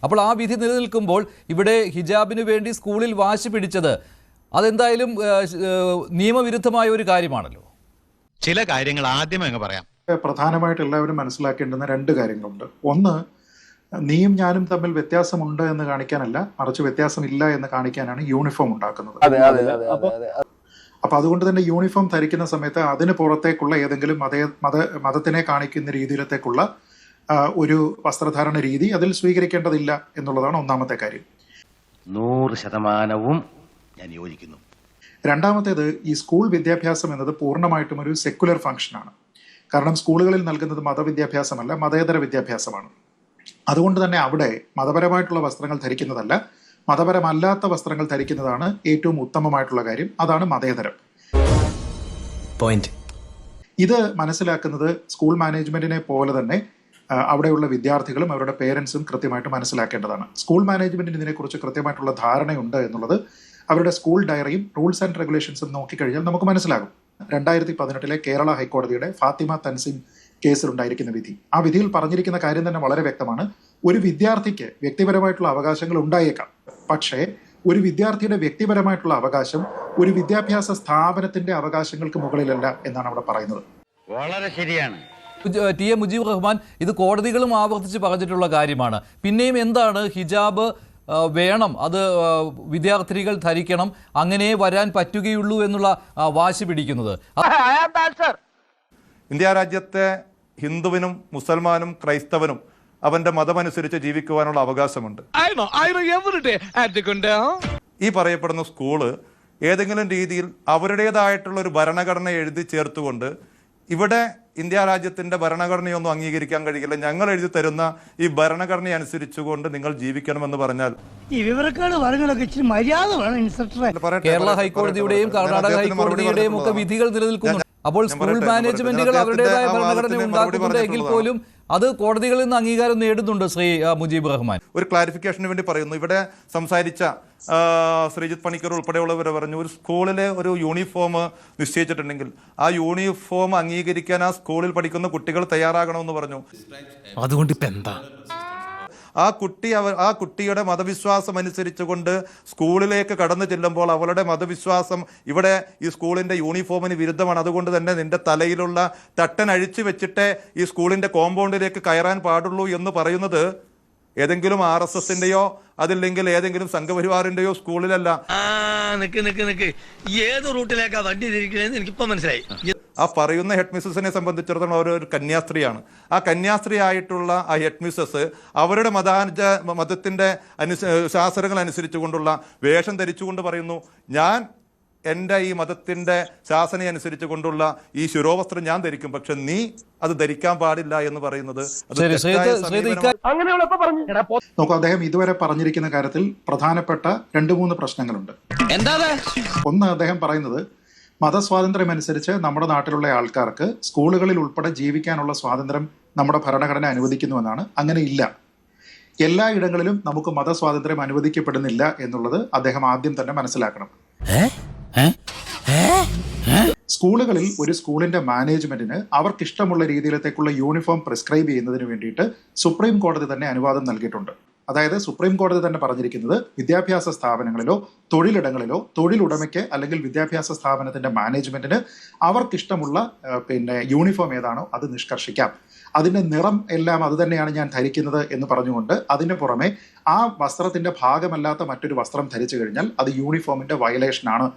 അപ്പോൾ ആ വിധി നിലനിൽക്കുമ്പോൾ ഇവിടെ ഹിജാബിന് വേണ്ടി സ്കൂളിൽ വാശി പിടിച്ചത് അതെന്തായാലും നിയമവിരുദ്ധമായ ഒരു കാര്യമാണല്ലോ. ചില കാര്യങ്ങൾ ആദ്യമേ അങ്ങ് പറയാം. പ്രധാനമായിട്ട് എല്ലാവരും മനസ്സിലാക്കേണ്ടുന്ന രണ്ട് കാര്യങ്ങളുണ്ട്. ഒന്ന്, നീയും ഞാനും തമ്മിൽ വ്യത്യാസമുണ്ട് എന്ന് കാണിക്കാനല്ല, മറിച്ച് വ്യത്യാസമില്ല എന്ന് കാണിക്കാനാണ് യൂണിഫോം ഉണ്ടാക്കുന്നത്. അപ്പൊ അതുകൊണ്ട് തന്നെ യൂണിഫോം ധരിക്കുന്ന സമയത്ത് അതിന് പുറത്തേക്കുള്ള ഏതെങ്കിലും മതത്തിനെ കാണിക്കുന്ന രീതിയിലത്തേക്കുള്ള ഒരു വസ്ത്രധാരണ രീതി അതിൽ സ്വീകരിക്കേണ്ടതില്ല എന്നുള്ളതാണ് ഒന്നാമത്തെ കാര്യം. 100% ഞാൻ യോജിക്കുന്നു. രണ്ടാമത്തേത്, ഈ സ്കൂൾ വിദ്യാഭ്യാസം എന്നത് പൂർണ്ണമായിട്ടും ഒരു സെക്കുലർ ഫംഗ്ഷനാണ്. കാരണം സ്കൂളുകളിൽ നൽകുന്നത് മതവിദ്യാഭ്യാസമല്ല, മതേതര വിദ്യാഭ്യാസമാണ്. അതുകൊണ്ട് തന്നെ അവിടെ മതപരമായിട്ടുള്ള വസ്ത്രങ്ങൾ ധരിക്കുന്നതല്ല, മതപരമല്ലാത്ത വസ്ത്രങ്ങൾ ധരിക്കുന്നതാണ് ഏറ്റവും ഉത്തമമായിട്ടുള്ള കാര്യം. അതാണ് മതേതരം. ഇത് മനസ്സിലാക്കുന്നത് സ്കൂൾ മാനേജ്മെന്റിനെ പോലെ തന്നെ അവിടെയുള്ള വിദ്യാർത്ഥികളും അവരുടെ പേരൻസും കൃത്യമായിട്ട് മനസ്സിലാക്കേണ്ടതാണ്. സ്കൂൾ മാനേജ്മെന്റിന് ഇതിനെക്കുറിച്ച് കൃത്യമായിട്ടുള്ള ധാരണയുണ്ട് എന്നുള്ളത് അവരുടെ സ്കൂൾ ഡയറിയും റൂൾസ് ആൻഡ് റെഗുലേഷൻസും നോക്കിക്കഴിഞ്ഞാൽ നമുക്ക് മനസ്സിലാകും. 2018 കേരള ഹൈക്കോടതിയുടെ ഫാത്തിമ തൻസീം കേസിലുണ്ടായിരിക്കുന്ന വിധി, ആ വിധിയിൽ പറഞ്ഞിരിക്കുന്ന കാര്യം തന്നെ വളരെ വ്യക്തമാണ്. ഒരു വിദ്യാർത്ഥിക്ക് വ്യക്തിപരമായിട്ടുള്ള അവകാശങ്ങൾ ഉണ്ടായേക്കാം, പക്ഷേ ഒരു വിദ്യാർത്ഥിയുടെ വ്യക്തിപരമായിട്ടുള്ള അവകാശം ഒരു വിദ്യാഭ്യാസ സ്ഥാപനത്തിന്റെ അവകാശങ്ങൾക്ക് മുകളിലല്ല എന്നാണ് അവിടെ പറയുന്നത്. വളരെ ശരിയാണ്. ടി എ മുജീബ് റഹ്മാൻ, ഇത് കോടതികളും ആവർത്തിച്ച് പറഞ്ഞിട്ടുള്ള കാര്യമാണ്. പിന്നെയും എന്താണ് ഹിജാബ് വേണം, അത് വിദ്യാർത്ഥികൾ ധരിക്കണം, അങ്ങനെ വരാൻ പറ്റുകയുള്ളൂ എന്നുള്ള വാശി പിടിക്കുന്നത്? ഇന്ത്യ രാജ്യത്തെ ഹിന്ദുവിനും മുസൽമാനും ക്രൈസ്തവനും അവന്റെ മതമനുസരിച്ച് ജീവിക്കുവാനുള്ള അവകാശമുണ്ട്. ഈ പറയപ്പെടുന്ന സ്കൂള് ഏതെങ്കിലും രീതിയിൽ അവരുടേതായിട്ടുള്ള ഒരു ഭരണഘടന എഴുതി ചേർത്തുകൊണ്ട് ഇവിടെ ഇന്ത്യ രാജ്യത്തിന്റെ ഭരണഘടനയൊന്നും അംഗീകരിക്കാൻ കഴിയില്ല, ഞങ്ങൾ എഴുതി തരുന്ന ഈ ഭരണഘടന അനുസരിച്ചുകൊണ്ട് നിങ്ങൾ ജീവിക്കണമെന്ന് പറഞ്ഞാൽ കേരള ഹൈക്കോടതിയുടെയും കർണാടക ഹൈക്കോടതിയുടെയും ഒക്കെ വിധികൾ നിലനിൽക്കുന്നു. അപ്പോൾ സ്കൂൾ മാനേജ്മെന്റുകൾ അവരുടേതായ ഭരണഘടന ഉണ്ടാക്കുന്നുണ്ടെങ്കിൽ പോലും അത് കോടതികളിൽ നിന്ന് അംഗീകാരം നേടുന്നുണ്ട്. ശ്രീ മുജീബ് റഹ്മാൻ, ഒരു ക്ലാരിഫിക്കേഷന് വേണ്ടി പറയുന്നു. ഇവിടെ സംസാരിച്ച ശ്രീജിത്ത് പണിക്കർ ഉൾപ്പെടെയുള്ളവർ പറഞ്ഞു, ഒരു സ്കൂളിലെ ഒരു യൂണിഫോം നിശ്ചയിച്ചിട്ടുണ്ടെങ്കിൽ ആ യൂണിഫോം അംഗീകരിക്കാൻ ആ സ്കൂളിൽ പഠിക്കുന്ന കുട്ടികൾ തയ്യാറാകണമെന്ന് പറഞ്ഞു. അതുകൊണ്ട് ഇപ്പൊ എന്താ? ആ കുട്ടിയുടെ മതവിശ്വാസം അനുസരിച്ചുകൊണ്ട് സ്കൂളിലേക്ക് കടന്നു ചെല്ലുമ്പോൾ അവളുടെ മതവിശ്വാസം ഇവിടെ ഈ സ്കൂളിന്റെ യൂണിഫോമിന് വിരുദ്ധമാണ്. അതുകൊണ്ട് തന്നെ നിന്റെ തലയിലുള്ള തട്ടൻ അഴിച്ചു വെച്ചിട്ടേ ഈ സ്കൂളിന്റെ കോമ്പൗണ്ടിലേക്ക് കയറാൻ പാടുള്ളൂ എന്ന് പറയുന്നത് ഏതെങ്കിലും RSSന്റെയോ അതില്ലെങ്കിൽ ഏതെങ്കിലും സംഘപരിവാറിന്റെയോ സ്കൂളിലല്ല. ഏത് റൂട്ടിലേക്കാ വണ്ടി തിരിക്കണേന്ന് എനിക്കിപ്പോ മനസ്സിലായി. ആ പറയുന്ന ഹെഡ് മിസ്സസിനെ സംബന്ധിച്ചിടത്തോളം അവരൊരു കന്യാസ്ത്രീയാണ്. ആ കന്യാസ്ത്രീ ആയിട്ടുള്ള ആ ഹെഡ് മിസ്സസ് അവരുടെ മതത്തിന്റെ ശാസ്ത്രങ്ങൾ അനുസരിച്ചുകൊണ്ടുള്ള വേഷം ധരിച്ചുകൊണ്ട് പറയുന്നു, ഞാൻ എൻ്റെ ഈ മതത്തിന്റെ ശാസന അനുസരിച്ച് കൊണ്ടുള്ള ഈ ശിരോവസ്ത്രം ഞാൻ ധരിക്കും, പക്ഷെ നീ അത് ധരിക്കാൻ പാടില്ല എന്ന് പറയുന്നത് നോക്കൂ. അദ്ദേഹം ഇതുവരെ പറഞ്ഞിരിക്കുന്ന കാര്യത്തിൽ പ്രധാനപ്പെട്ട 2-3 പ്രശ്നങ്ങളുണ്ട്. ഒന്ന്, അദ്ദേഹം പറയുന്നത് മതസ്വാതന്ത്ര്യം അനുസരിച്ച് നമ്മുടെ നാട്ടിലുള്ള ആൾക്കാർക്ക് സ്കൂളുകളിൽ ഉൾപ്പെടെ ജീവിക്കാനുള്ള സ്വാതന്ത്ര്യം നമ്മുടെ ഭരണഘടന അനുവദിക്കുന്നുവെന്നാണ്. അങ്ങനെ ഇല്ല. എല്ലാ ഇടങ്ങളിലും നമുക്ക് മതസ്വാതന്ത്ര്യം അനുവദിക്കപ്പെടുന്നില്ല എന്നുള്ളത് അദ്ദേഹം ആദ്യം തന്നെ മനസ്സിലാക്കണം. സ്കൂളുകളിൽ ഒരു സ്കൂളിന്റെ മാനേജ്മെന്റിന് അവർക്കിഷ്ടമുള്ള രീതിയിലത്തേക്കുള്ള യൂണിഫോം പ്രിസ്ക്രൈബ് ചെയ്യുന്നതിന് വേണ്ടിയിട്ട് സുപ്രീം കോടതി തന്നെ അനുവാദം നൽകിയിട്ടുണ്ട്. അതായത് സുപ്രീം കോടതി തന്നെ പറഞ്ഞിരിക്കുന്നത് വിദ്യാഭ്യാസ സ്ഥാപനങ്ങളിലോ തൊഴിലിടങ്ങളിലോ തൊഴിലുടമയ്ക്ക് അല്ലെങ്കിൽ വിദ്യാഭ്യാസ സ്ഥാപനത്തിന്റെ മാനേജ്മെന്റിന് അവർക്കിഷ്ടമുള്ള യൂണിഫോം ഏതാണോ അത് നിഷ്കർഷിക്കാം. അതിന്റെ നിറം എല്ലാം അത് തന്നെയാണ് ഞാൻ ധരിക്കുന്നത് എന്ന് പറഞ്ഞുകൊണ്ട് അതിന് പുറമെ ആ വസ്ത്രത്തിന്റെ ഭാഗമല്ലാത്ത മറ്റൊരു വസ്ത്രം ധരിച്ചു കഴിഞ്ഞാൽ അത് യൂണിഫോമിന്റെ വയലേഷനാണ്.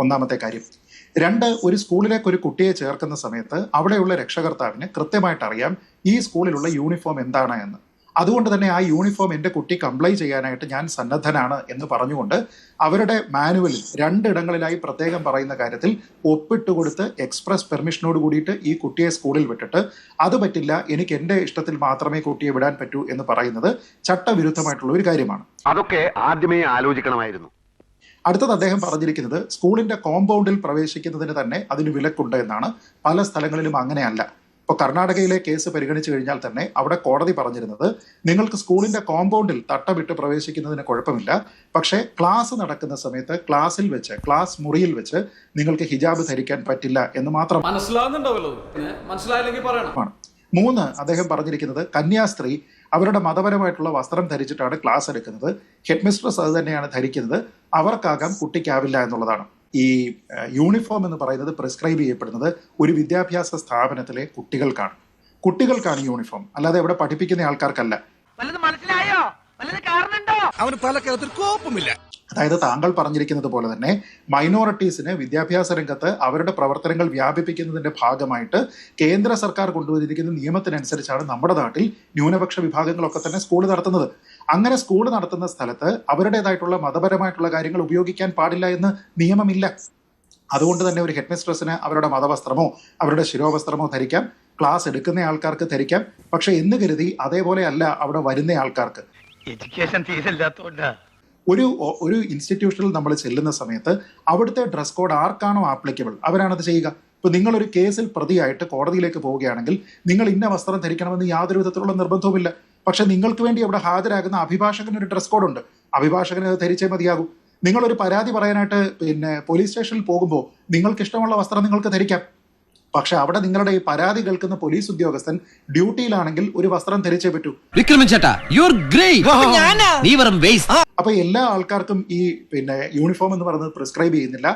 ഒന്നാമത്തെ കാര്യം. 2, ഒരു സ്കൂളിലേക്ക് ഒരു കുട്ടിയെ ചേർക്കുന്ന സമയത്ത് അവിടെയുള്ള രക്ഷകർത്താവിന് കൃത്യമായിട്ട് അറിയാം ഈ സ്കൂളിലുള്ള യൂണിഫോം എന്താണ് എന്ന്. അതുകൊണ്ട് തന്നെ ആ യൂണിഫോം എൻ്റെ കുട്ടി കംപ്ലൈ ചെയ്യാനായിട്ട് ഞാൻ സന്നദ്ധനാണ് എന്ന് പറഞ്ഞുകൊണ്ട് അവരുടെ മാനുവലിൽ 2 ഇടങ്ങളിലായി പ്രത്യേകം പറയുന്ന കാര്യത്തിൽ ഒപ്പിട്ടുകൊടുത്ത് എക്സ്പ്രസ് പെർമിഷനോട് കൂടിയിട്ട് ഈ കുട്ടിയെ സ്കൂളിൽ വിട്ടിട്ട് അത് പറ്റില്ല, എനിക്ക് എൻ്റെ ഇഷ്ടത്തിൽ മാത്രമേ കുട്ടിയെ വിടാൻ പറ്റൂ എന്ന് പറയുന്നത് ചട്ടവിരുദ്ധമായിട്ടുള്ള ഒരു കാര്യമാണ്. അതൊക്കെ ആദ്യമേ ആലോചിക്കണമായിരുന്നു. അടുത്തത് അദ്ദേഹം പറഞ്ഞിരിക്കുന്നത് സ്കൂളിന്റെ കോമ്പൗണ്ടിൽ പ്രവേശിക്കുന്നതിന് തന്നെ അതിന് വിലക്കുണ്ട് എന്നാണ്. പല സ്ഥലങ്ങളിലും അങ്ങനെയല്ല. ഇപ്പോൾ കർണാടകയിലെ കേസ് പരിഗണിച്ചു കഴിഞ്ഞാൽ തന്നെ അവിടെ കോടതി പറഞ്ഞിരുന്നത് നിങ്ങൾക്ക് സ്കൂളിന്റെ കോമ്പൗണ്ടിൽ തട്ടമിട്ട് പ്രവേശിക്കുന്നതിന് കുഴപ്പമില്ല, പക്ഷേ ക്ലാസ് നടക്കുന്ന സമയത്ത് ക്ലാസ്സിൽ വെച്ച് ക്ലാസ് മുറിയിൽ വെച്ച് നിങ്ങൾക്ക് ഹിജാബ് ധരിക്കാൻ പറ്റില്ല എന്ന് മാത്രം. മനസ്സിലാകുന്നുണ്ടാവല്ലോ, മനസ്സിലായില്ലെങ്കിൽ പറയണം. 3, അദ്ദേഹം പറഞ്ഞിരിക്കുന്നത് കന്യാസ്ത്രീ അവരുടെ മതപരമായിട്ടുള്ള വസ്ത്രം ധരിച്ചിട്ടാണ് ക്ലാസ് എടുക്കുന്നത്. ഹെഡ് മിസ്ട്രസ് അത് തന്നെയാണ് ധരിക്കുന്നത്. അവർക്കാകാം, കുട്ടിക്കാവില്ല എന്നുള്ളതാണ്. ഈ യൂണിഫോം എന്ന് പറയുന്നത് പ്രിസ്ക്രൈബ് ചെയ്യപ്പെടുന്നത് ഒരു വിദ്യാഭ്യാസ സ്ഥാപനത്തിലെ കുട്ടികൾക്കാണ് യൂണിഫോം, അല്ലാതെ ഇവിടെ പഠിപ്പിക്കുന്ന ആൾക്കാർക്കല്ല. അവന് തലക്കകത്തൊരു കോപ്പുമില്ല. അതായത് താങ്കൾ പറഞ്ഞിരിക്കുന്നത് പോലെ തന്നെ മൈനോറിറ്റീസിന് വിദ്യാഭ്യാസ രംഗത്ത് അവരുടെ പ്രവർത്തനങ്ങൾ വ്യാപിപ്പിക്കുന്നതിന്റെ ഭാഗമായിട്ട് കേന്ദ്ര സർക്കാർ കൊണ്ടുവന്നിരിക്കുന്ന നിയമത്തിനനുസരിച്ചാണ് നമ്മുടെ നാട്ടിൽ ന്യൂനപക്ഷ വിഭാഗങ്ങളൊക്കെ തന്നെ സ്കൂൾ നടത്തുന്നത്. അങ്ങനെ സ്കൂൾ നടത്തുന്ന സ്ഥലത്ത് അവരുടേതായിട്ടുള്ള മതപരമായിട്ടുള്ള കാര്യങ്ങൾ ഉപയോഗിക്കാൻ പാടില്ല എന്ന് നിയമമില്ല. അതുകൊണ്ട് തന്നെ ഒരു ഹെഡ് മിസ്ട്രസിന് അവരുടെ മതവസ്ത്രമോ അവരുടെ ശിരോവസ്ത്രമോ ധരിക്കാം, ക്ലാസ് എടുക്കുന്ന ആൾക്കാർക്ക് ധരിക്കാം. പക്ഷെ എന്ന് കരുതി അതേപോലെ അല്ല അവിടെ വരുന്ന ആൾക്കാർക്ക്. എഡ്യൂക്കേഷൻ തീരില്ലാത്തോണ്ടാ. ഒരു ഇൻസ്റ്റിറ്റ്യൂഷനിൽ നമ്മൾ ചെല്ലുന്ന സമയത്ത് അവിടുത്തെ ഡ്രസ് കോഡ് ആർക്കാണോ ആപ്ലിക്കബിൾ അവരാണത് ചെയ്യുക. ഇപ്പൊ നിങ്ങളൊരു കേസിൽ പ്രതിയായിട്ട് കോടതിയിലേക്ക് പോവുകയാണെങ്കിൽ നിങ്ങൾ ഇന്ന വസ്ത്രം ധരിക്കണമെന്ന് യാതൊരു വിധത്തിലുള്ള നിർബന്ധവുമില്ല. പക്ഷെ നിങ്ങൾക്ക് വേണ്ടി അവിടെ ഹാജരാകുന്ന അഭിഭാഷകന് ഒരു ഡ്രസ് കോഡ് ഉണ്ട്, അഭിഭാഷകന് അത് ധരിച്ചേ മതിയാകൂ. നിങ്ങളൊരു പരാതി പറയാനായിട്ട് പോലീസ് സ്റ്റേഷനിൽ പോകുമ്പോൾ നിങ്ങൾക്ക് ഇഷ്ടമുള്ള വസ്ത്രം നിങ്ങൾക്ക് ധരിക്കാം. പക്ഷെ അവിടെ നിങ്ങളുടെ ഈ പരാതി കേൾക്കുന്ന പോലീസ് ഉദ്യോഗസ്ഥൻ ഡ്യൂട്ടിയിലാണെങ്കിൽ ഒരു വസ്ത്രം ധരിച്ചേ പറ്റൂ. അപ്പൊ എല്ലാ ആൾക്കാർക്കും ഈ യൂണിഫോം എന്ന് പറയുന്നത് പ്രിസ്ക്രൈബ് ചെയ്യുന്നില്ല.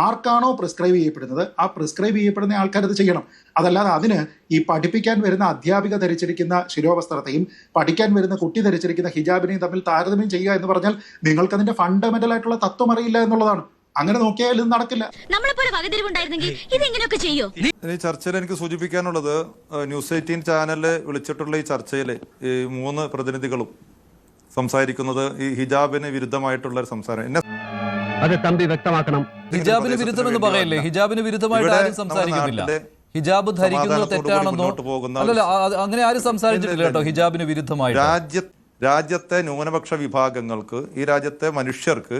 ആർക്കാണോ പ്രിസ്ക്രൈബ് ചെയ്യപ്പെടുന്നത് ആ പ്രിസ്ക്രൈബ് ചെയ്യപ്പെടുന്ന ആൾക്കാർ അത് ചെയ്യണം. അതല്ലാതെ അതിന് ഈ പഠിപ്പിക്കാൻ വരുന്ന അധ്യാപിക ധരിച്ചിരിക്കുന്ന ശിരോവസ്ത്രത്തെയും പഠിക്കാൻ വരുന്ന കുട്ടി ധരിച്ചിരിക്കുന്ന ഹിജാബിനെയും തമ്മിൽ താരതമ്യം ചെയ്യുക എന്ന് പറഞ്ഞാൽ നിങ്ങൾക്ക് അതിന്റെ ഫണ്ടമെന്റൽ ആയിട്ടുള്ള തത്വം അറിയില്ല എന്നുള്ളതാണ്. അങ്ങനെ നോക്കിയാൽ ഇത് നടക്കില്ല. ഈ ചർച്ചയിൽ എനിക്ക് സൂചിപ്പിക്കാനുള്ളത്, ന്യൂസ് 18 ചാനലിൽ വിളിച്ചിട്ടുള്ള ഈ ചർച്ചയിൽ ഈ 3 പ്രതിനിധികളും സംസാരിക്കുന്നത് ഈ ഹിജാബിന് വിരുദ്ധമായിട്ടുള്ള ഒരു സംസാരം. അത് തമ്പി വ്യക്തമാക്കണം. ഹിജാബിന് വിരുദ്ധം എന്ന് പറയല്ലേ? ഹിജാബിന് വിരുദ്ധമായിട്ട് ആരും സംസാരിക്കുന്നില്ല. ഹിജാബ് ധരിക്കുന്നത് തെറ്റാണെന്നോ അല്ലല്ല, അങ്ങനെ ആരും സംസാരിച്ചിട്ടില്ല കേട്ടോ ഹിജാബിന് വിരുദ്ധമായിട്ട്. രാജ്യത്തെ ന്യൂനപക്ഷ വിഭാഗങ്ങൾക്ക്, ഈ രാജ്യത്തെ മനുഷ്യർക്ക്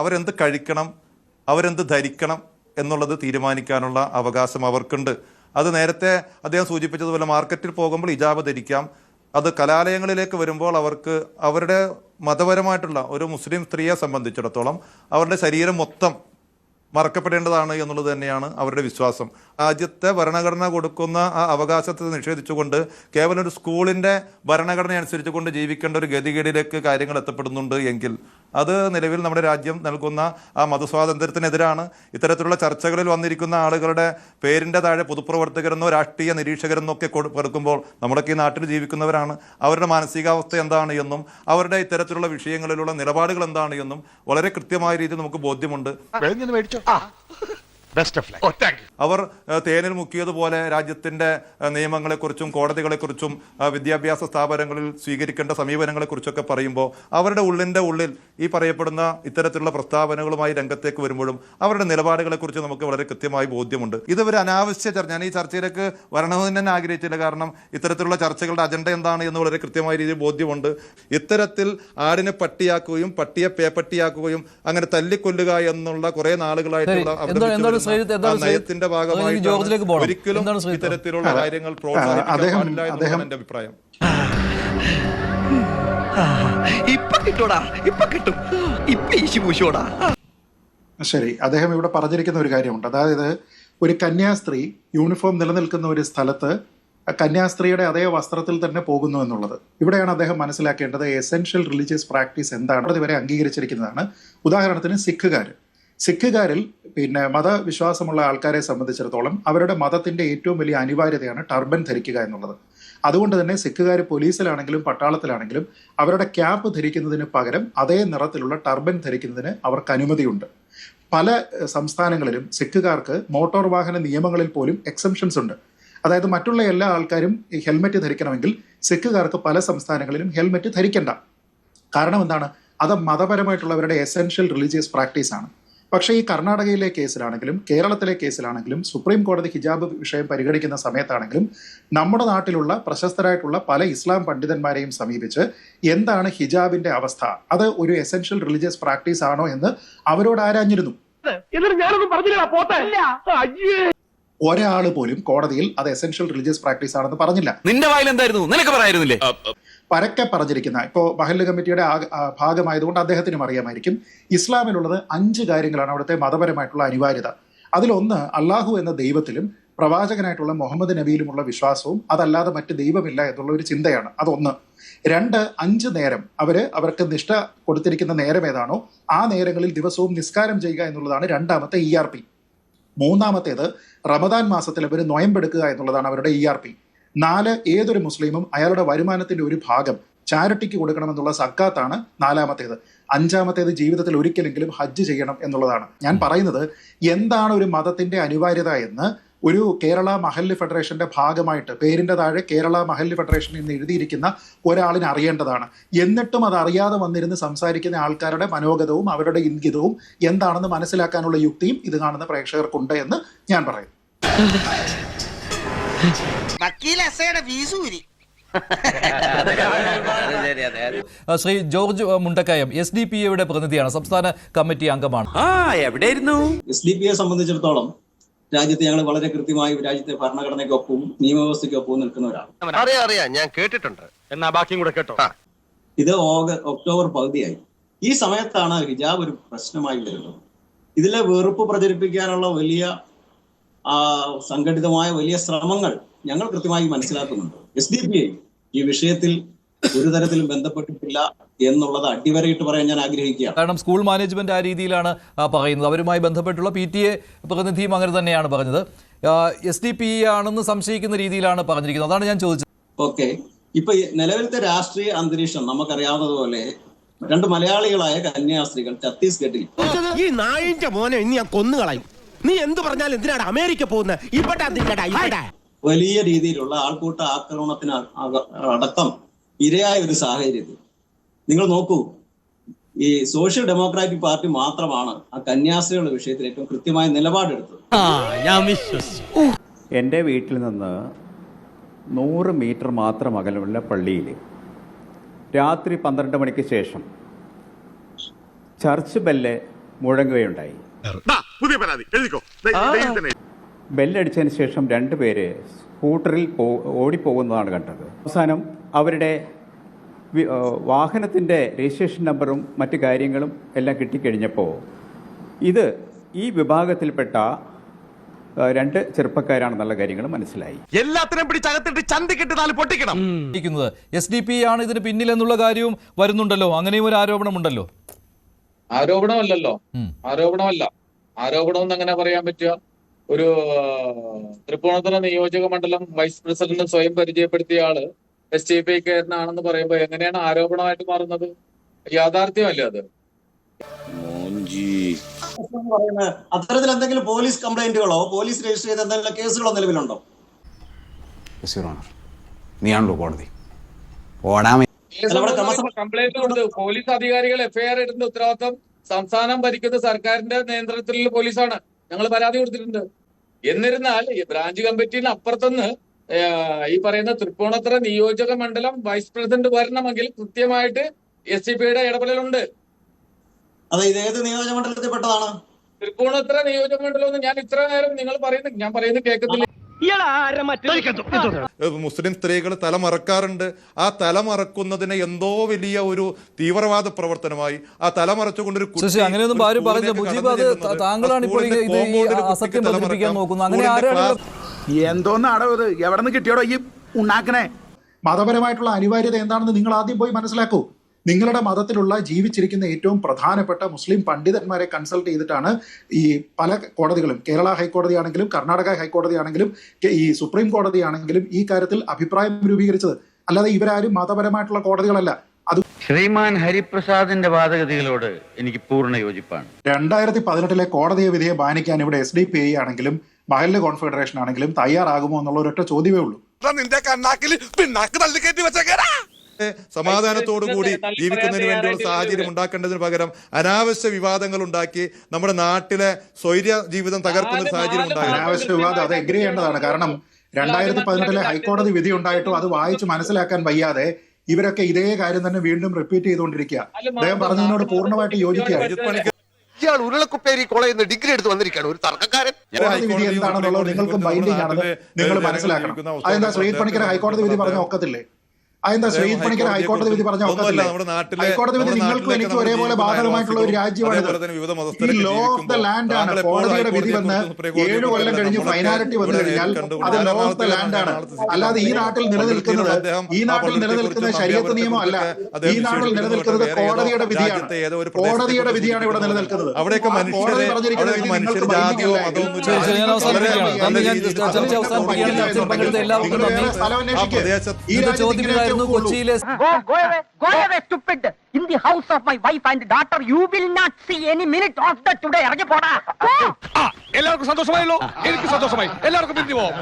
അവരെന്ത് കഴിക്കണം, അവരെന്ത് ധരിക്കണം എന്നുള്ളത് തീരുമാനിക്കാനുള്ള അവകാശം അവർക്കുണ്ട്. അത് നേരത്തെ അദ്ദേഹം സൂചിപ്പിച്ചതുപോലെ മാർക്കറ്റിൽ പോകുമ്പോൾ ഹിജാബ് ധരിക്കാം. അത് കലാലയങ്ങളിലേക്ക് വരുമ്പോൾ അവർക്ക് അവരുടെ മതപരമായിട്ടുള്ള ഒരു മുസ്ലിം സ്ത്രീയെ സംബന്ധിച്ചിടത്തോളം അവരുടെ ശരീരം മൊത്തം മറക്കപ്പെടേണ്ടതാണ് എന്നുള്ളത് തന്നെയാണ് അവരുടെ വിശ്വാസം. രാജ്യത്തെ ഭരണഘടന കൊടുക്കുന്ന ആ അവകാശത്തെ നിഷേധിച്ചുകൊണ്ട് കേവലം ഒരു സ്കൂളിൻ്റെ ഭരണഘടന അനുസരിച്ചുകൊണ്ട് ജീവിക്കേണ്ട ഒരു ഗതികേടിലേക്ക് കാര്യങ്ങൾ എത്തപ്പെടുന്നുണ്ട് എങ്കിൽ അത് നിലവിൽ നമ്മുടെ രാജ്യം നൽകുന്ന ആ മതസ്വാതന്ത്ര്യത്തിനെതിരാണ്. ഇത്തരത്തിലുള്ള ചർച്ചകളിൽ വന്നിരിക്കുന്ന ആളുകളുടെ പേരിൻ്റെ താഴെ പൊതുപ്രവർത്തകരെന്നോ രാഷ്ട്രീയ നിരീക്ഷകരെന്നോ ഒക്കെ കൊടുക്കുമ്പോൾ നമ്മളൊക്കെ ഈ നാട്ടിൽ ജീവിക്കുന്നവരാണ്. അവരുടെ മാനസികാവസ്ഥ എന്താണ് എന്നും അവരുടെ ഇത്തരത്തിലുള്ള വിഷയങ്ങളിലുള്ള നിലപാടുകൾ എന്താണ് എന്നും വളരെ കൃത്യമായ രീതിയിൽ നമുക്ക് ബോധ്യമുണ്ട്. അവർ തേനിൽ മുക്കിയതുപോലെ രാജ്യത്തിന്റെ നിയമങ്ങളെക്കുറിച്ചും കോടതികളെക്കുറിച്ചും വിദ്യാഭ്യാസ സ്ഥാപനങ്ങളിൽ സ്വീകരിക്കേണ്ട സമീപനങ്ങളെക്കുറിച്ചൊക്കെ പറയുമ്പോൾ അവരുടെ ഉള്ളിൽ ഈ പറയപ്പെടുന്ന ഇത്തരത്തിലുള്ള പ്രസ്താവനകളുമായി രംഗത്തേക്ക് വരുമ്പോഴും അവരുടെ നിലപാടുകളെക്കുറിച്ച് നമുക്ക് വളരെ കൃത്യമായി ബോധ്യമുണ്ട്. ഇതൊരു അനാവശ്യ ചർച്ച, ഞാൻ ഈ ചർച്ചയിലേക്ക് വരണമെന്ന് തന്നെ ആഗ്രഹിച്ചില്ല. കാരണം ഇത്തരത്തിലുള്ള ചർച്ചകളുടെ അജണ്ട എന്താണ് എന്ന് വളരെ കൃത്യമായ രീതിയിൽ ബോധ്യമുണ്ട്. ഇത്തരത്തിൽ ആടിനെ പട്ടിയാക്കുകയും പട്ടിയെ പേപ്പട്ടിയാക്കുകയും അങ്ങനെ തല്ലിക്കൊല്ലുക എന്നുള്ള കുറെ നാളുകളായിട്ടുള്ള നയത്തിന്റെ ഭാഗമായി ഒരിക്കലും ഇത്തരത്തിലുള്ള കാര്യങ്ങൾ പ്രോത്സാഹിപ്പിക്കാനില്ല എന്നാണ് എന്റെ അഭിപ്രായം. ശരി, അദ്ദേഹം ഇവിടെ പറഞ്ഞിരിക്കുന്ന ഒരു കാര്യമുണ്ട്. അതായത് ഒരു കന്യാസ്ത്രീ യൂണിഫോം നിലനിൽക്കുന്ന ഒരു സ്ഥലത്ത് കന്യാസ്ത്രീയുടെ അതേ വസ്ത്രത്തിൽ തന്നെ പോകുന്നു എന്നുള്ളത്. ഇവിടെയാണ് അദ്ദേഹം മനസ്സിലാക്കേണ്ടത് എസെൻഷ്യൽ റിലീജിയസ് പ്രാക്ടീസ് എന്താണ്. അതുവരെ അംഗീകരിച്ചിരിക്കുന്നതാണ്. ഉദാഹരണത്തിന് സിഖുകാരിൽ മതവിശ്വാസമുള്ള ആൾക്കാരെ സംബന്ധിച്ചിടത്തോളം അവരുടെ മതത്തിന്റെ ഏറ്റവും വലിയ അനിവാര്യതയാണ് ടർബൻ ധരിക്കുക എന്നുള്ളത്. അതുകൊണ്ട് തന്നെ സിഖുകാർ പോലീസിലാണെങ്കിലും പട്ടാളത്തിലാണെങ്കിലും അവരുടെ ക്യാപ്പ് ധരിക്കുന്നതിന് പകരം അതേ നിറത്തിലുള്ള ടർബൻ ധരിക്കുന്നതിന് അവർക്ക് അനുമതിയുണ്ട്. പല സംസ്ഥാനങ്ങളിലും സിഖുകാർക്ക് മോട്ടോർ വാഹന നിയമങ്ങളിൽ പോലും എക്സംഷൻസ് ഉണ്ട്. അതായത് മറ്റുള്ള എല്ലാ ആൾക്കാരും ഹെൽമെറ്റ് ധരിക്കണമെങ്കിൽ സിഖുകാർക്ക് പല സംസ്ഥാനങ്ങളിലും ഹെൽമെറ്റ് ധരിക്കണ്ട. കാരണം എന്താണ്? അത് മതപരമായിട്ടുള്ളവരുടെ എസെൻഷ്യൽ റിലീജിയസ് പ്രാക്ടീസ് ആണ്. പക്ഷേ ഈ കർണാടകയിലെ കേസിലാണെങ്കിലും കേരളത്തിലെ കേസിലാണെങ്കിലും സുപ്രീം കോടതി ഹിജാബ് വിഷയം പരിഗണിക്കുന്ന സമയത്താണെങ്കിലും നമ്മുടെ നാട്ടിലുള്ള പ്രശസ്തരായിട്ടുള്ള പല ഇസ്ലാം പണ്ഡിതന്മാരെയും സമീപിച്ച് എന്താണ് ഹിജാബിന്റെ അവസ്ഥ, അത് ഒരു എസെൻഷ്യൽ റിലീജിയസ് പ്രാക്ടീസ് ആണോ എന്ന് അവരോട് ആരാഞ്ഞിരുന്നു. ഒരാൾ പോലും കോടതിയിൽ അത് എസെൻഷ്യൽ റിലീജിയസ് പ്രാക്ടീസ് ആണെന്ന് പറഞ്ഞില്ല. നിന്റെ വായിൽ എന്തായിരുന്നു? നിനക്ക് പറയായിരുന്നില്ലേ? പരക്കെ പറഞ്ഞിരിക്കുന്ന ഇപ്പോൾ മഹല്ല് കമ്മിറ്റിയുടെ ഭാഗമായതുകൊണ്ട് അദ്ദേഹത്തിനും അറിയാമായിരിക്കും. ഇസ്ലാമിലുള്ളത് 5 കാര്യങ്ങളാണ് അവിടുത്തെ മതപരമായിട്ടുള്ള അനിവാര്യത. അതിലൊന്ന് അള്ളാഹു എന്ന ദൈവത്തിലും പ്രവാചകനായിട്ടുള്ള മുഹമ്മദ് നബിയിലുമുള്ള വിശ്വാസവും അതല്ലാതെ മറ്റ് ദൈവമില്ല എന്നുള്ള ഒരു ചിന്തയാണ്. അതൊന്ന്. രണ്ട്, 5 നേരം അവർക്ക് നിഷ്ഠ കൊടുത്തിരിക്കുന്ന നേരം ഏതാണോ ആ നേരങ്ങളിൽ ദിവസവും നിസ്കാരം ചെയ്യുക എന്നുള്ളതാണ് രണ്ടാമത്തെ ERP. മൂന്നാമത്തേത് റമദാൻ മാസത്തിൽ അവർ നൊയമ്പെടുക്കുക എന്നുള്ളതാണ് അവരുടെ ERP. 4, ഏതൊരു മുസ്ലിമും അയാളുടെ വരുമാനത്തിന്റെ ഒരു ഭാഗം ചാരിറ്റിക്ക് കൊടുക്കണമെന്നുള്ള സക്കാത്താണ് 4-മത്തേത്. 5-മത്തേത് ജീവിതത്തിൽ ഒരിക്കലെങ്കിലും ഹജ്ജ് ചെയ്യണം എന്നുള്ളതാണ്. ഞാൻ പറയുന്നത് എന്താണ് ഒരു മതത്തിന്റെ അനിവാര്യത എന്ന് ഒരു കേരള മഹല്ല് ഫെഡറേഷന്റെ ഭാഗമായിട്ട് പേരിന്റെ താഴെ കേരള മഹല്ല് ഫെഡറേഷൻ എന്ന് എഴുതിയിരിക്കുന്ന ഒരാളിന് അറിയേണ്ടതാണ്. എന്നിട്ടും അത് അറിയാതെ വന്നിരുന്ന് സംസാരിക്കുന്ന ആൾക്കാരുടെ മനോഗതവും അവരുടെ ഇംഗിതവും എന്താണെന്ന് മനസ്സിലാക്കാനുള്ള യുക്തിയും ഇത് കാണുന്ന പ്രേക്ഷകർക്കുണ്ട് എന്ന് ഞാൻ പറയും. ശ്രീ ജോർജ് മുണ്ടക്കയം SDPA പ്രതിനിധിയാണ്, സംസ്ഥാന കമ്മിറ്റി അംഗമാണ്. എവിടെയായിരുന്നു? SDPA സംബന്ധിച്ചിടത്തോളം രാജ്യത്തെ ഞങ്ങൾ വളരെ കൃത്യമായി രാജ്യത്തെ ഭരണഘടനയ്ക്കൊപ്പവും നിയമവ്യവസ്ഥയ്ക്കൊപ്പവും നിൽക്കുന്നവരാണ്. അറിയാം, ഞാൻ കേട്ടിട്ടുണ്ട്. എന്നാ ബാക്കിയും കൂടെ കേട്ടോ. ഇത് ഒക്ടോബർ പകുതിയായി. ഈ സമയത്താണ് ഹിജാബ് ഒരു പ്രശ്നമായി വരുന്നത്. ഇതിലെ വെറുപ്പ് പ്രചരിപ്പിക്കാനുള്ള വലിയ സംഘടിതമായ വലിയ ശ്രമങ്ങൾ ഞങ്ങൾ കൃത്യമായി മനസ്സിലാക്കുന്നുണ്ട്. SDPA ഈ വിഷയത്തിൽ ഒരു തരത്തിലും ബന്ധപ്പെട്ടിട്ടില്ല എന്നുള്ളത് അടിവരയിട്ട് പറയാൻ ഞാൻ ആഗ്രഹിക്കുകയാണ്. കാരണം സ്കൂൾ മാനേജ്മെന്റ് ആ രീതിയിലാണ് പറയുന്നത്. അവരുമായി ബന്ധപ്പെട്ടുള്ള PTA പ്രതിനിധിയും അങ്ങനെ തന്നെയാണ് പറഞ്ഞത്. SDPA ആണെന്ന് സംശയിക്കുന്ന രീതിയിലാണ് പറഞ്ഞിരിക്കുന്നത്. അതാണ് ഞാൻ ചോദിച്ചത്. ഓക്കെ, ഇപ്പൊ നിലവിലത്തെ രാഷ്ട്രീയ അന്തരീക്ഷം നമുക്കറിയാവുന്നതുപോലെ 2 മലയാളികളായ കന്യാസ്ത്രീകൾ ഛത്തീസ്ഗഡിൽ ഈ നായിന്റെ മോനെ ഇനി ഞാൻ കൊന്നുകളയും. നീ എന്ത് പറഞ്ഞാലും എന്തിനാണ് അമേരിക്ക പോകുന്നത്? ഇവിടെ വലിയ രീതിയിലുള്ള ആൾക്കൂട്ട ആക്രമണത്തിന് അടക്കം ഇരയായ ഒരു സാഹചര്യത്തിൽ നിങ്ങൾ നോക്കൂ, ഈ സോഷ്യൽ ഡെമോക്രാറ്റിക് പാർട്ടി മാത്രമാണ് ആ കന്യാസ്ത്രീകളുടെ വിഷയത്തിൽ ഏറ്റവും കൃത്യമായ നിലപാടെടുത്തത്. എൻ്റെ വീട്ടിൽ നിന്ന് 100 മീറ്റർ മാത്രം അകലമുള്ള പള്ളിയിൽ രാത്രി 12 മണിക്ക് ശേഷം ചർച്ച് ബെല്ല് മുഴങ്ങുകയുണ്ടായി. ബെല്ലടിച്ചതിന് ശേഷം 2 പേര് സ്കൂട്ടറിൽ ഓടിപ്പോകുന്നതാണ് കണ്ടത്. അവസാനം അവരുടെ വാഹനത്തിൻ്റെ രജിസ്ട്രേഷൻ നമ്പറും മറ്റു കാര്യങ്ങളും എല്ലാം കിട്ടിക്കഴിഞ്ഞപ്പോൾ ഇത് ഈ വിഭാഗത്തിൽപ്പെട്ട 2 ചെറുപ്പക്കാരാണെന്നുള്ള കാര്യങ്ങൾ മനസ്സിലായി. എല്ലാത്തിനും പിടിച്ചകത്തിട്ട് ചന്തിക്കിട്ട് 4 പൊട്ടിക്കണം. SDPA ആണ് ഇതിന് പിന്നിലെന്നുള്ള കാര്യവും വരുന്നുണ്ടല്ലോ, അങ്ങനെയും ഒരു ആരോപണമുണ്ടല്ലോ. ആരോപണമല്ലല്ലോ, ആരോപണം അങ്ങനെ പറയാൻ പറ്റുക? ഒരു തൃപ്പൂണിത്തുറ നിയോജക മണ്ഡലം വൈസ് പ്രസിഡന്റ് സ്വയം പരിചയപ്പെടുത്തിയ ആള് SDPAക്കാരനാണെന്ന് പറയുമ്പോ എങ്ങനെയാണ് ആരോപണമായിട്ട് മാറുന്നത്? യാഥാർത്ഥ്യമല്ലേ അത്? അത്തരത്തിൽ എന്തെങ്കിലും പോലീസ് കംപ്ലൈന്റുകളോ പോലീസ് രജിസ്റ്റർ ചെയ്ത എന്തെങ്കിലും കേസുകളോ നിലവിലുണ്ടോ? നീയാണല്ലോ കോടതി. കംപ്ലൈന്റ് ഉണ്ട്. പോലീസ് അധികാരികൾ FIR ഇടുന്ന ഉത്തരവാദിത്വം സംസ്ഥാനം ഭരിക്കുന്ന സർക്കാരിന്റെ നിയന്ത്രണത്തിലുള്ള പോലീസാണ്. ഞങ്ങൾ പരാതി കൊടുത്തിട്ടുണ്ട്. എന്നിരുന്നാൽ ഈ ബ്രാഞ്ച് കമ്മിറ്റിന് അപ്പുറത്തുനിന്ന് ഈ പറയുന്ന തൃപ്പൂണിത്തുറ നിയോജക മണ്ഡലം വൈസ് പ്രസിഡന്റ് വരണമെങ്കിൽ കൃത്യമായിട്ട് SDPA ഇടപെടലുണ്ട്. അതെ, ഇത് ഏത് നിയോജക മണ്ഡലത്തിൽ പെട്ടതാണ്? തൃപ്പൂണിത്തുറ നിയോജക മണ്ഡലം ഞാൻ ഇത്ര നേരം ഞാൻ പറയുന്നത് കേൾക്കുന്നില്ല. മുസ്ലിം സ്ത്രീകൾ തലമറക്കാറുണ്ട്. ആ തലമറക്കുന്നതിനെ എന്തോ വലിയ ഒരു തീവ്രവാദ പ്രവർത്തനമായി ആ തലമറച്ചുകൊണ്ടൊരു അങ്ങനെയൊന്നും ആരും പറഞ്ഞ മുജീബ്, അത് താങ്കളാണ് ഇപ്പോൾ അസത്യം പ്രചരിപ്പിക്കാൻ നോക്കുന്നത്. അങ്ങനെ ആരാണ്? എന്തോന്നാടോ ഇത്? എവിടെ നിന്ന് കിട്ടിയോടോ ഈ ഉണ്ടാക്കണേ? മതപരമായിട്ടുള്ള അനിവാര്യത എന്താണെന്ന് നിങ്ങൾ ആദ്യം പോയി മനസ്സിലാക്കൂ. നിങ്ങളുടെ മതത്തിലുള്ള ജീവിച്ചിരിക്കുന്ന ഏറ്റവും പ്രധാനപ്പെട്ട മുസ്ലിം പണ്ഡിതന്മാരെ കൺസൾട്ട് ചെയ്തിട്ടാണ് ഈ പല കോടതികളും, കേരള ഹൈക്കോടതി ആണെങ്കിലും കർണാടക ഹൈക്കോടതി ആണെങ്കിലും ഈ സുപ്രീം കോടതി ആണെങ്കിലും ഈ കാര്യത്തിൽ അഭിപ്രായം രൂപീകരിച്ചത്. അല്ലാതെ ഇവരാരും മതപരമായിട്ടുള്ള കോടതികളല്ല. അത് ശ്രീമാൻ ഹരിപ്രസാദിന്റെ വാദഗതികളോട് എനിക്ക് പൂർണ്ണ യോജിപ്പാണ്. 2018 കോടതി വിധിയെ മാനിക്കാൻ ഇവിടെ SDPA ആണെങ്കിലും മഹല്ല് കോൺഫെഡറേഷൻ ആണെങ്കിലും തയ്യാറാകുമോ എന്നുള്ള ഒരൊറ്റ ചോദ്യമേ ഉള്ളൂ. നിന്റെ കണ്ണാക്കിൽ പിന്നാക്ക് തള്ളിക്കയറ്റി വെച്ചേക്കാ. സമാധാനത്തോടു കൂടി ജീവിക്കുന്നതിന് വേണ്ടിയുള്ള സാഹചര്യം ഉണ്ടാക്കേണ്ടതിന് പകരം അനാവശ്യ വിവാദങ്ങൾ ഉണ്ടാക്കി നമ്മുടെ നാട്ടിലെ സ്വൈര്യ ജീവിതം തകർക്കുന്ന സാഹചര്യം ഉണ്ടായി. അനാവശ്യ വിവാദം അത് എഗ്രി ചെയ്യേണ്ടതാണ്. കാരണം 2018 ഹൈക്കോടതി വിധി ഉണ്ടായിട്ടും അത് വായിച്ച് മനസ്സിലാക്കാൻ വയ്യാതെ ഇവരൊക്കെ ഇതേ കാര്യം തന്നെ വീണ്ടും റിപ്പീറ്റ് ചെയ്തുകൊണ്ടിരിക്കുക. അദ്ദേഹം പറഞ്ഞതിനോട് പൂർണ്ണമായിട്ട് യോജിക്കുക. ഇയാൾ ഉരുളക്കുപ്പേരി കോളേജിൽ നിന്ന് ഡിഗ്രി എടുത്ത് വന്നിരിക്കുകയാണ്, ഒരു തർക്കക്കാരൻ. കോടതി വിധി എന്താണെന്നുള്ളത് നിങ്ങൾക്കും ബൈൻഡിംഗ് ആണെന്ന് നിങ്ങൾ മനസ്സിലാക്കണം. അതെന്താ ശ്രീ പണിക്കർ ഹൈക്കോടതി വിധി പറഞ്ഞ ഒക്കത്തില്ലേ? അതെന്താ ശ്രീ പണിക്കർ ഹൈക്കോടതി വിധി പറഞ്ഞ ഒന്നുമല്ല, നമ്മുടെ നാട്ടിലെ ഹൈക്കോടതി വിധി നിങ്ങൾക്കും എനിക്കും ഒരേപോലെ ബാധകമായിട്ടുള്ള ഒരു രാജ്യമാണ്. ഈ ലോ ഓഫ് ദ ലാൻഡ് ആണ്. കോടതിയുടെ വിധി വന്ന് 7 കൊല്ലം കഴിഞ്ഞ് ഫൈനാലിറ്റി വന്നു കഴിഞ്ഞാൽ അത് ലോ ഓഫ് ദ ലാൻഡ് ആണ്. അല്ലാതെ ഈ നാട്ടിൽ നിലനിൽക്കുന്ന ശരീഅത്ത് നിയമം അല്ല. ഈ നാട്ടിൽ നിലനിൽക്കുന്നത് കോടതിയുടെ വിധിയാണ്. കോടതിയുടെ വിധിയാണ് ഇവിടെ നിലനിൽക്കുന്നത്. അവിടെയൊക്കെ കോടതി പറഞ്ഞിരിക്കുന്ന വിധി നിങ്ങൾക്ക് ശരി, ഞാൻ അവസാനിപ്പിക്കുകയാണ്. നന്ദി. ഞാൻ ചർച്ച അവസാനിപ്പിക്കുകയാണ്. ചർച്ചയിൽ പങ്കെടുത്ത എല്ലാവർക്കും നന്ദി. ഇത് ചോദ്യം ഇതായിരുന്നു. കൊച്ചിയിലെ In the house of my wife and daughter, you will not see any minute of the today. എല്ലാവർക്കും സന്തോഷമായല്ലോ. എനിക്ക് സന്തോഷമായി. എല്ലാവർക്കും പിരിഞ്ഞു പോവാം.